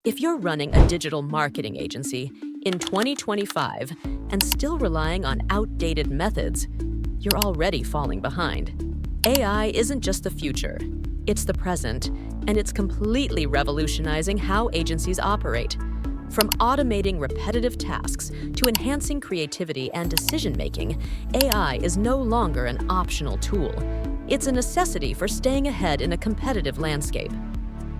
If you're running a digital marketing agency in 2025 and still relying on outdated methods, you're already falling behind. AI isn't just the future, it's the present, and it's completely revolutionizing how agencies operate. From automating repetitive tasks to enhancing creativity and decision-making, AI is no longer an optional tool. It's a necessity for staying ahead in a competitive landscape.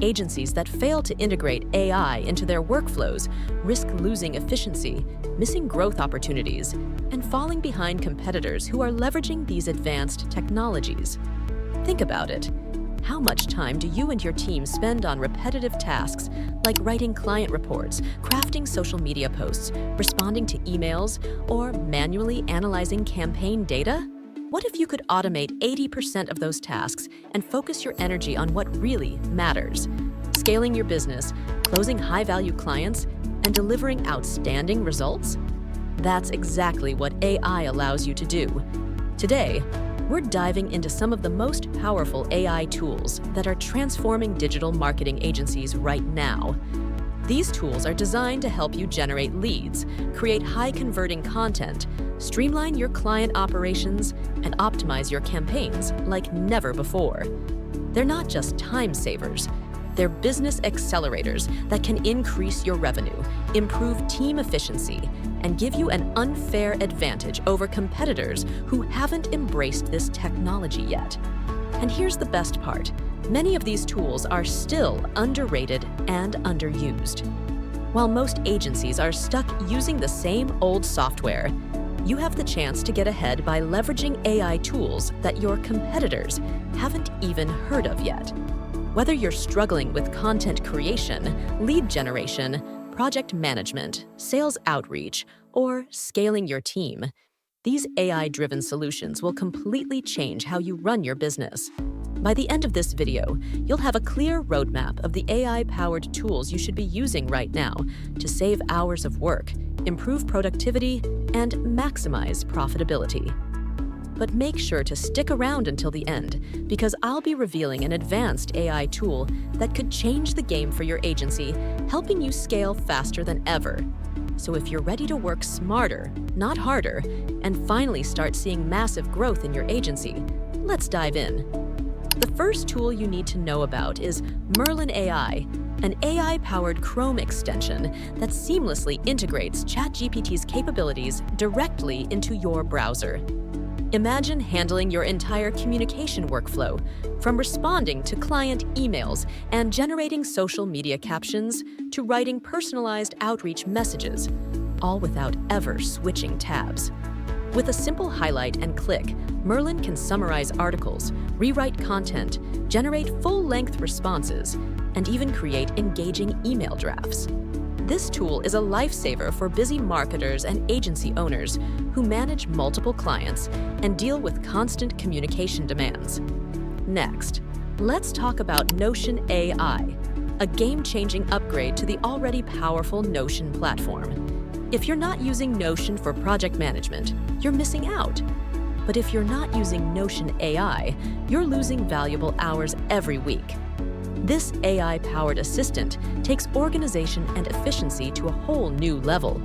Agencies that fail to integrate AI into their workflows risk losing efficiency, missing growth opportunities, and falling behind competitors who are leveraging these advanced technologies. Think about it. How much time do you and your team spend on repetitive tasks like writing client reports, crafting social media posts, responding to emails, or manually analyzing campaign data? What if you could automate 80% of those tasks and focus your energy on what really matters? Scaling your business, closing high-value clients, and delivering outstanding results? That's exactly what AI allows you to do. Today, we're diving into some of the most powerful AI tools that are transforming digital marketing agencies right now. These tools are designed to help you generate leads, create high-converting content, streamline your client operations, and optimize your campaigns like never before. They're not just time savers, they're business accelerators that can increase your revenue, improve team efficiency, and give you an unfair advantage over competitors who haven't embraced this technology yet. And here's the best part. Many of these tools are still underrated and underused. While most agencies are stuck using the same old software, you have the chance to get ahead by leveraging AI tools that your competitors haven't even heard of yet. Whether you're struggling with content creation, lead generation, project management, sales outreach, or scaling your team, these AI-driven solutions will completely change how you run your business. By the end of this video, you'll have a clear roadmap of the AI-powered tools you should be using right now to save hours of work, improve productivity, and maximize profitability. But make sure to stick around until the end, because I'll be revealing an advanced AI tool that could change the game for your agency, helping you scale faster than ever. So if you're ready to work smarter, not harder, and finally start seeing massive growth in your agency, let's dive in. The first tool you need to know about is Merlin AI, an AI-powered Chrome extension that seamlessly integrates ChatGPT's capabilities directly into your browser. Imagine handling your entire communication workflow, from responding to client emails and generating social media captions to writing personalized outreach messages, all without ever switching tabs. With a simple highlight and click, Merlin can summarize articles, rewrite content, generate full-length responses, and even create engaging email drafts. This tool is a lifesaver for busy marketers and agency owners who manage multiple clients and deal with constant communication demands. Next, let's talk about Notion AI, a game-changing upgrade to the already powerful Notion platform. If you're not using Notion for project management, you're missing out. But if you're not using Notion AI, you're losing valuable hours every week. This AI-powered assistant takes organization and efficiency to a whole new level.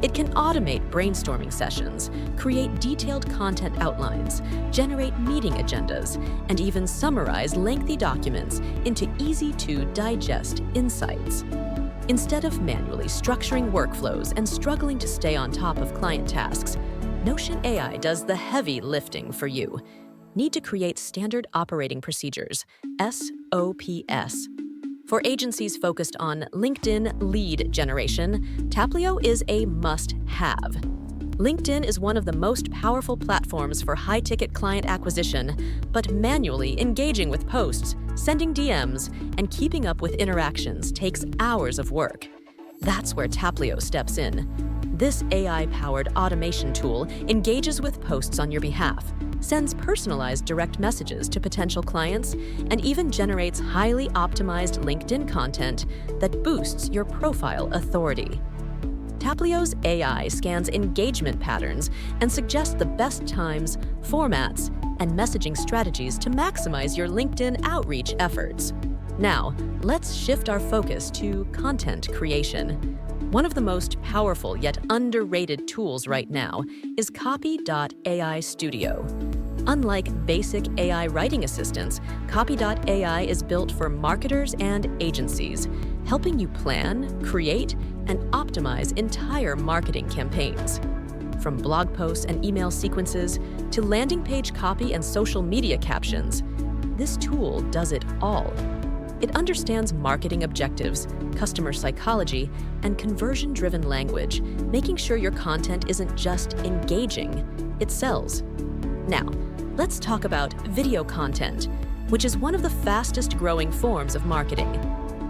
It can automate brainstorming sessions, create detailed content outlines, generate meeting agendas, and even summarize lengthy documents into easy-to-digest insights. Instead of manually structuring workflows and struggling to stay on top of client tasks, Notion AI does the heavy lifting for you. Need to create standard operating procedures, SOPs. For agencies focused on LinkedIn lead generation, Taplio is a must-have. LinkedIn is one of the most powerful platforms for high-ticket client acquisition, but manually engaging with posts, sending DMs, and keeping up with interactions takes hours of work. That's where Taplio steps in. This AI-powered automation tool engages with posts on your behalf, sends personalized direct messages to potential clients, and even generates highly optimized LinkedIn content that boosts your profile authority. Taplio's AI scans engagement patterns and suggests the best times, formats, and messaging strategies to maximize your LinkedIn outreach efforts. Now, let's shift our focus to content creation. One of the most powerful yet underrated tools right now is Copy.ai Studio. Unlike basic AI writing assistants, Copy.ai is built for marketers and agencies, helping you plan, create, and optimize entire marketing campaigns. From blog posts and email sequences to landing page copy and social media captions, this tool does it all. It understands marketing objectives, customer psychology, and conversion-driven language, making sure your content isn't just engaging, it sells. Now, let's talk about video content, which is one of the fastest-growing forms of marketing.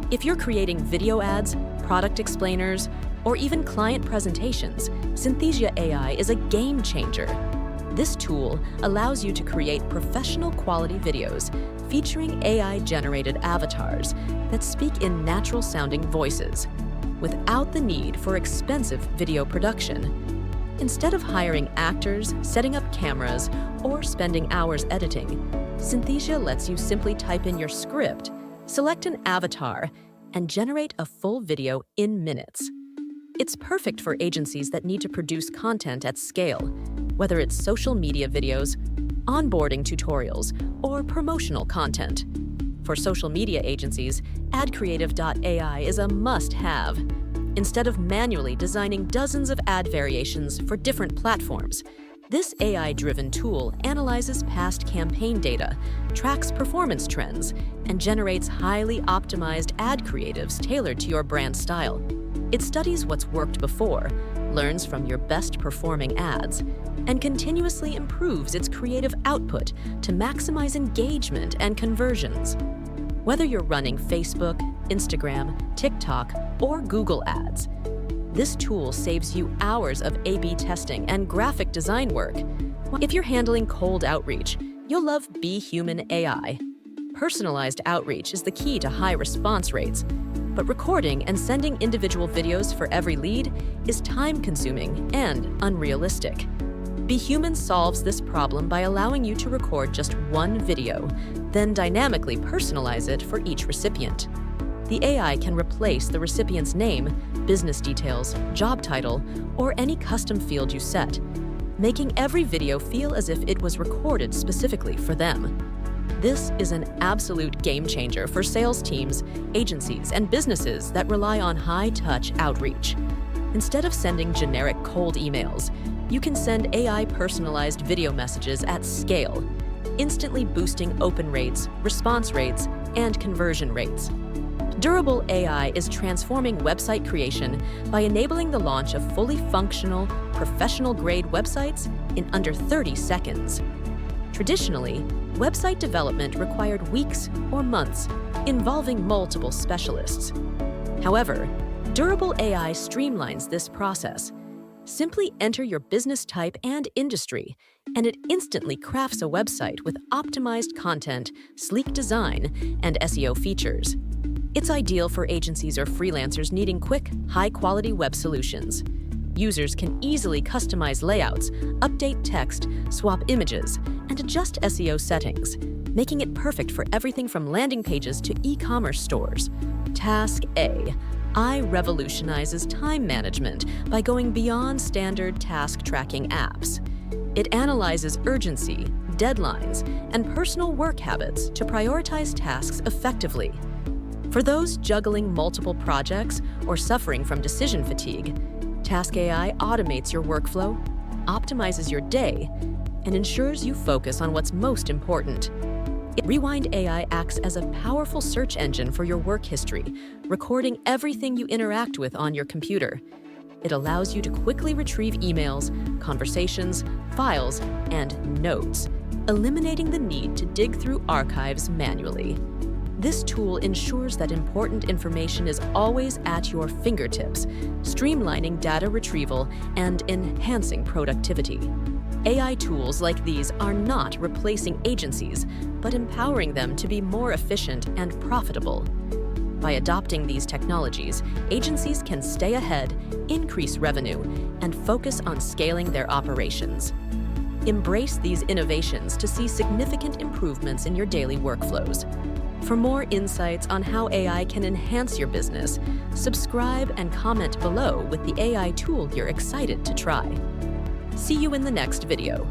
If you're creating video ads, product explainers, or even client presentations, Synthesia AI is a game changer. This tool allows you to create professional quality videos featuring AI-generated avatars that speak in natural-sounding voices, without the need for expensive video production. Instead of hiring actors, setting up cameras, or spending hours editing, Synthesia lets you simply type in your script, select an avatar, and generate a full video in minutes. It's perfect for agencies that need to produce content at scale, whether it's social media videos, onboarding tutorials, or promotional content. For social media agencies, AdCreative.ai is a must-have. Instead of manually designing dozens of ad variations for different platforms, this AI-driven tool analyzes past campaign data, tracks performance trends, and generates highly optimized ad creatives tailored to your brand style. It studies what's worked before, learns from your best-performing ads, and continuously improves its creative output to maximize engagement and conversions. Whether you're running Facebook, Instagram, TikTok, or Google ads, this tool saves you hours of A/B testing and graphic design work. If you're handling cold outreach, you'll love Be Human AI. Personalized outreach is the key to high response rates, but recording and sending individual videos for every lead is time-consuming and unrealistic. Be Human solves this problem by allowing you to record just one video, then dynamically personalize it for each recipient. The AI can replace the recipient's name, business details, job title, or any custom field you set, making every video feel as if it was recorded specifically for them. This is an absolute game changer for sales teams, agencies, and businesses that rely on high-touch outreach. Instead of sending generic cold emails, you can send AI-personalized video messages at scale, instantly boosting open rates, response rates, and conversion rates. Durable AI is transforming website creation by enabling the launch of fully functional, professional-grade websites in under 30 seconds. Traditionally, website development required weeks or months, involving multiple specialists. However, Durable AI streamlines this process. Simply enter your business type and industry, and it instantly crafts a website with optimized content, sleek design, and SEO features. It's ideal for agencies or freelancers needing quick, high-quality web solutions. Users can easily customize layouts, update text, swap images, and adjust SEO settings, making it perfect for everything from landing pages to e-commerce stores. Task A. AI revolutionizes time management by going beyond standard task tracking apps. It analyzes urgency, deadlines, and personal work habits to prioritize tasks effectively. For those juggling multiple projects or suffering from decision fatigue, Task AI automates your workflow, optimizes your day, and ensures you focus on what's most important. Rewind AI acts as a powerful search engine for your work history, recording everything you interact with on your computer. It allows you to quickly retrieve emails, conversations, files, and notes, eliminating the need to dig through archives manually. This tool ensures that important information is always at your fingertips, streamlining data retrieval and enhancing productivity. AI tools like these are not replacing agencies, but empowering them to be more efficient and profitable. By adopting these technologies, agencies can stay ahead, increase revenue, and focus on scaling their operations. Embrace these innovations to see significant improvements in your daily workflows. For more insights on how AI can enhance your business, subscribe and comment below with the AI tool you're excited to try. See you in the next video.